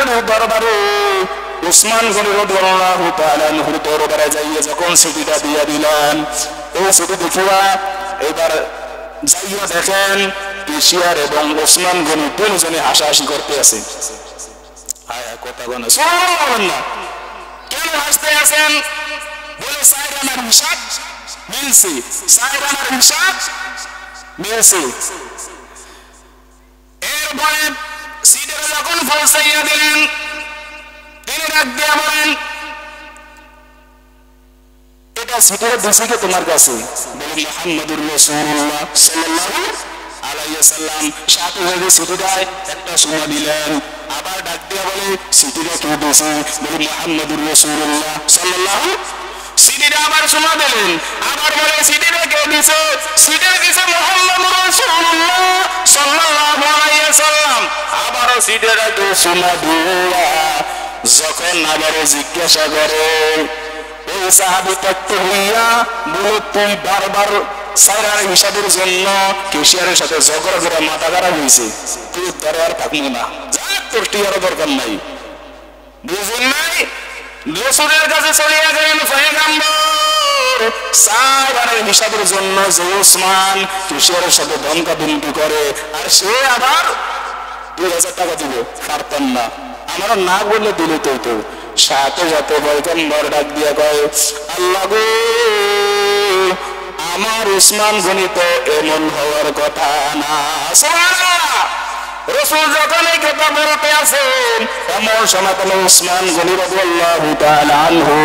গনি দরবারে উসমান গনি রাদিয়াল্লাহু তাআলা আনহু দরবারে যাইয়ে যখন চিঠিটা দিয়ে দিলেন, এই চিঠি দেখিয়া এবার যাইয়া দেখেন কেশিয়ার এবং ওসমান গনি দুজনে হাসাহাসি করতে আছে। কথা বলেন না, কেন হাসতে আছেন? বলে সাইরানার হিসাব মিলছে, সাইরানার হিসাব মিলছে। এরপরে সিটের যখন পৌঁছাইয়া দিলেন, তিনি ডাক দিয়া বলেন, এটা সিটের দিছে কি তোমার কাছে? বলে মুহাম্মদুর রাসূলুল্লাহ সাল্লাল্লাহু আলাইহি ওয়াসাল্লাম। সাথে হয়ে সিটিটায় একটা সময় দিলেন, আবার ডাক দিয়া বলে সিটিটা কে দিছে? বলে মুহাম্মদুর রাসূলুল্লাহ সাল্লাল্লাহু। সিটিটা আবার সময় দিলেন, আবার বলে সিটিটা কে দিছে? সিটিটা দিছে মুহাম্মদুর রাসূলুল্লাহ সাল্লাল্লাহু আলাইহি ওয়াসাল্লাম। আবারও সিটিটাকে সময় দিয়া যখন আবারও জিজ্ঞাসা করে, ওই সাহাবী তত্ত্ব হইয়া বলে তুই বারবার সাইরার হিসাবের জন্য কেশিয়ারের সাথে ঝগড়া করে মাথা খারাপ হয়েছে, তুই ধরে আর থাকবো না, যা তোর টিয়ারও দরকার নাই। বুঝুন নাই, রাসূলের কাছে চলিয়া গেলেন পয়গম্বর সাইরার হিসাবের জন্য যে ওসমান কেশিয়ারের সাথে ধমকাধমকি করে, আর সে আবার 2000 টাকা দিব পারতেন না, আমার না বললে দিলে তো। সাথে সাথে পয়গম্বর ডাক দিয়া কয়, আল্লাহ গো, আমার উসমান গনি তো এমন হওয়ার কথা না। সুবহানাল্লাহ। রাসূল যখন এই কথা বলতে আছেন, এমন সময় উসমান গনি রাদিয়াল্লাহু তাআলা আনহু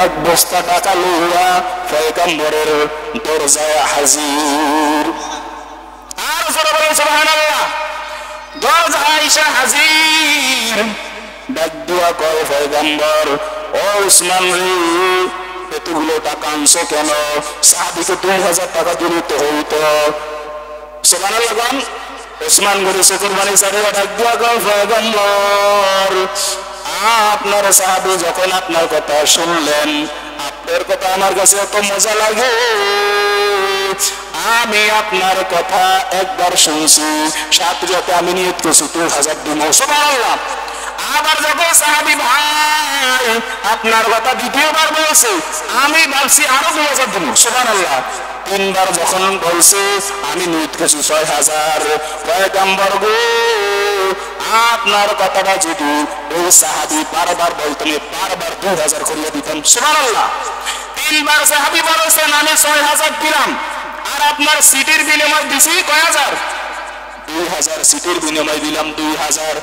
এক বস্তা টাকা লইয়া পয়গম্বরের দরজায় হাজির। আর বলেন সুবহানাল্লাহ। দরজায় আয়েশা হাজির। ডাক দিয়া কয়, পয়গম্বর ও উসমান রে, এতগুলো টাকা আনছো কেন? সাহাবীকে 2000 টাকা দিলে তো হইতো। সুবহানাল্লাহ। ওসমান গনি চোখের পানি ছাড়িয়া ডাক দিয়া কয়, পয়গম্বর আপনার সাহাবী যখন আপনার কথা শুনলেন, আপনার কথা আমার কাছে এত মজা লাগে, আমি আপনার কথা একবার শুনছি, সাথে সাথে আমি নিয়ত করছি 2000 দিব। সুবহানাল্লাহ। আবার যখন সাহাবী ভাই আপনার কথা দ্বিতীয়বার বলছে, আমি ভাবছি আরো 2000 দিব। সুবহানাল্লাহ। 3বার যখন বলছে, আমি নিয়ত করছি 6000। পয়গম্বর গো, আপনার কথাটা যদি ওই সাহাবী বারবার বলতেন, বারবার 2000 করিয়ে দিতাম। সুবহানাল্লাহ। 3বার সাহাবী বলেছেন, আমি 6000 দিলাম, আর আপনার সিটির বিনিময় দিছি কয় হাজার? 2000। সিটির বিনিময় দিলাম 2000,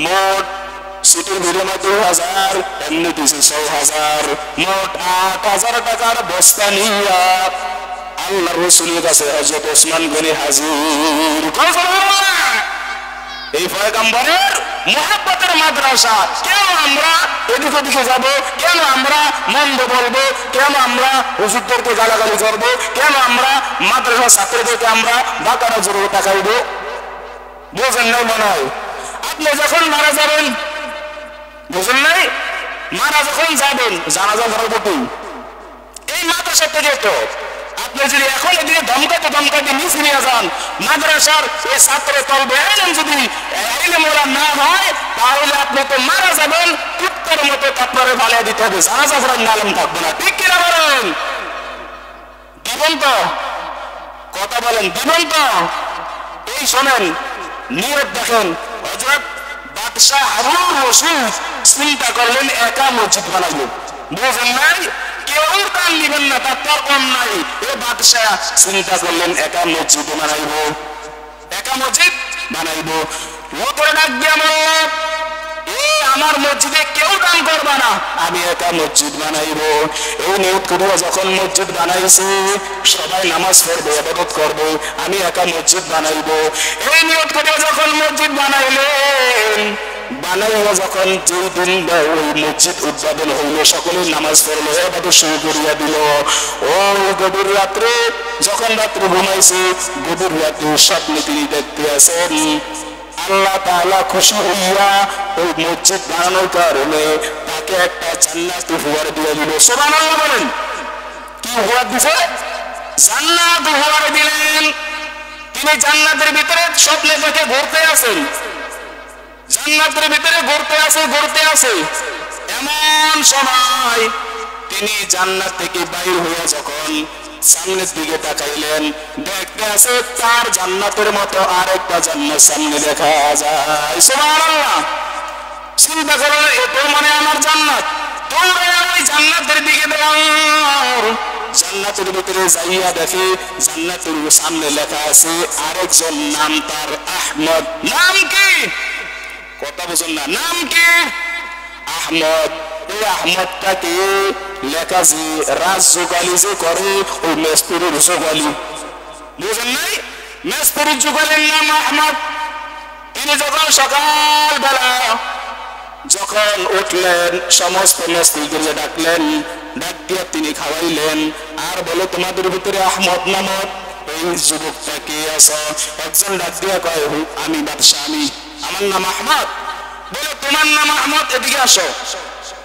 মোট সিটির বিনিময় 2000, এমনি দিছি 6000, মোট 8000 টাকার বস্তা নিয়া আল্লাহর রাসূলের কাছে হযরত ওসমান গনি হাজির। এই পয়গম্বরের মুহাব্বতের মাদ্রাসা। কেন আমরা এদিকে ওদিকে যাব? কেন আমরা মন্দ বলবো? কেন আমরা হুজুরদেরকে গালাগালি করবো? কেন আমরা মাদ্রাসা ছাত্রদেরকে আমরা ডাকাটা জোরে টাকাইব? বুঝেন নাই মনে হয়? আপনি যখন মারা যাবেন, বুঝেন নাই, মারা যখন যাবেন জানাজা করার প্রতি এই মাদ্রাসা থেকে তো আপনি যদি এখন এদিকে ধমকাতে নিচে নিয়ে যান, মাদ্রাসার এই ছাত্র তলবে যদি ইলমওয়ালা না হয়, তাহলে আপনি তো মারা যাবেন, কুত্তার মতো কাপড়ে ফালিয়ে দিতে হবে, জানাজা করার নাম থাকবে না। ঠিক কিনা বলেন? দিবেন তো? কথা বলেন, দিবেন তো? এই শোনেন, নিয়ত দেখেন, হযরত বাদশাহ হারুন রশিদ চিন্তা করলেন একা মসজিদ বানাইলেন। বুঝেন নাই? কেউ দান নিবেন না, তার কম নাই। এ বাদশাহ চিন্তা করলেন একা মসজিদ বানাইব, একা মসজিদ বানাইব। লোকের ডাক দিয়া বলল, আমার মসজিদে কেউ দান করবা না, আমি একা মসজিদ বানাইব। এই নিয়ত করিয়া যখন মসজিদ বানাইছি, সবাই নামাজ পড়বে, ইবাদত করবে, আমি একা মসজিদ বানাইব। এই নিয়ত করিয়া যখন মসজিদ বানাইলেন, বানাইয়া যখন যেই দিন ওই মসজিদ উদ্বোধন হইল, সকলে নামাজ পড়লো, ইবাদত শুরু করিয়া দিল। ওই গভীর রাত্রে যখন রাত্রে ঘুমাইছে, গভীর রাত্রে স্বপ্নে তিনি দেখতে আছেন আল্লাহ তাআলা খুশি হইয়া ওই মসজিদ বানানোর কারণে তাকে একটা জান্নাত উপহার দিয়ে দিল। সুবহানাল্লাহ বলেন। কি উপহার দিছে? জান্নাত উপহার দিলেন। তিনি জান্নাতের ভিতরে স্বপ্নে দেখে ঘুরতে আছেন, জান্নাতের ভিতরে ঘুরতে আছে এমন সময় তিনি জান্নাত থেকে বাইর হয়ে যখন সামনের দিকে তাকাইলেন, দেখতে আছে তার জান্নাতের মতো আরেকটা জান্নাত সামনে দেখা যায়। সুবহানাল্লাহ। চিন্তা করেন, এটার মানে আমার জান্নাত। তোমরা ওই জান্নাতের দিকে দাও। জান্নাতের ভিতরে যাইয়া দেখে জান্নাতের সামনে লেখা আছে আরেকজন নাম তার আহমদ। নাম কি? কথা বুঝুন না, নাম কি? আহমদ। এই আহমদটাকে লেখা যে রাজযোগালী যে করে ওই মেস্তুরির যোগালী, বুঝেন নাই? মেস্তুরির যোগালীর নাম আহমদ। তিনি যখন সকালবেলা যখন উঠলেন সমস্ত মেস্তুরিদের ডাকলেন, ডাক দিয়ে তিনি খাওয়াইলেন আর বলে তোমাদের ভিতরে আহমদ নামক এই যুবকটা কে আছে? একজন ডাক দিয়া কয় আমি বাদশাহ, আমার নাম আহমদ। বলে তোমার নাম আহমদ, এদিকে আসো।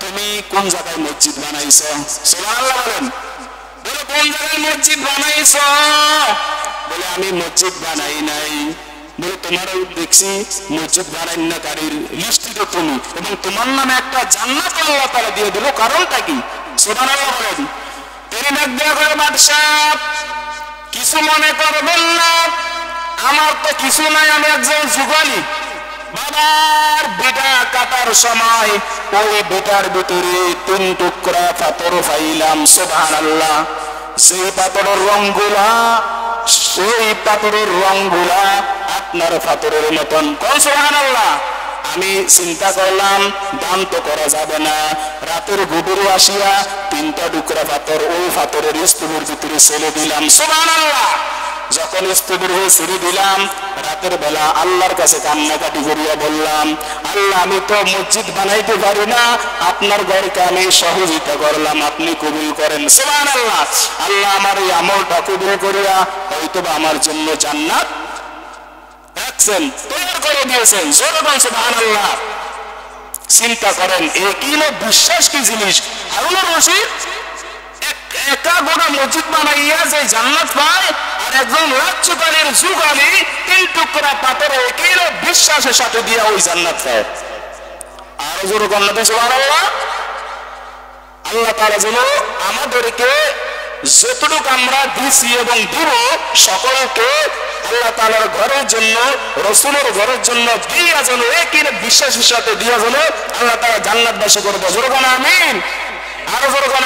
তুমি কোন জায়গায় মসজিদ বানাইছো? সুবহানাল্লাহ বলেন। বলে কোন জায়গায় মসজিদ বানাইছো? বলে আমি মসজিদ বানাই নাই। বলে তোমারও দেখছি মসজিদ বানাইনাকারীর লিস্টিত তুমি, এবং তোমার নামে একটা জান্নাত আল্লাহ তাআলা দিয়ে দিল, কারণটা কি? সুবহানাল্লাহ বলেন। তিনি ডাক দেয়া করে বাদশাহ কিছু মনে করবেন না, আমার তো কিছু নাই, আমি একজন যুগালী। বাবার বিটা কাটার সময় ওই বিটার ভিতরে 3 টুকরা পাথর পাইলাম। সুবহানাল্লাহ। সেই পাথরের রংগুলা আপনার পাথরের মতন। কোন সুবহানাল্লাহ। আমি চিন্তা করলাম দান তো করা যাবে না, রাতের গভীরে আসিয়া 3টা টুকরা পাথর ওই পাথরের স্তূপের ভিতরে ছেড়ে দিলাম। সুবহানাল্লাহ। যখন স্তূপের হয়ে ছেড়ে দিলাম, রাতের বেলা আল্লাহর কাছে কান্নাকাটি করিয়া বললাম, আল্লাহ আমি তো মসজিদ বানাইতে পারি না, আপনার ঘরকে আমি সহযোগিতা করলাম, আপনি কবুল করেন। সুবহানাল্লাহ। আল্লাহ আমার এই আমলটা কবুল করিয়া হয়তোবা আমার জন্য জান্নাত রাখছেন, তৈরি করে দিয়েছেন। সুবহানাল্লাহ। চিন্তা করেন এ কি বিশ্বাস কি জিনিস। হারুন রশিদ একা গোটা মসজিদ বানাইয়া যে জান্নাত পায়, আর একজন রাজ্যকালীর যুগালী 3 টুকরা পাথরে একই বিশ্বাসের সাথে দিয়া ওই জান্নাত পায়। আরো জোরে কন্যা সুবহানাল্লাহ। আল্লাহ তাআলা যেন আমাদেরকে যতটুকু আমরা দিছি এবং দিব সকলকে আল্লাহ তাআলার ঘরের জন্য, রাসূলের ঘরের জন্য দিয়া যেন একই বিশ্বাসের সাথে দিয়া যেন আল্লাহ তাআলা জান্নাতবাসী করবে। জোরে কোন আমিন। আরো জোরে কোন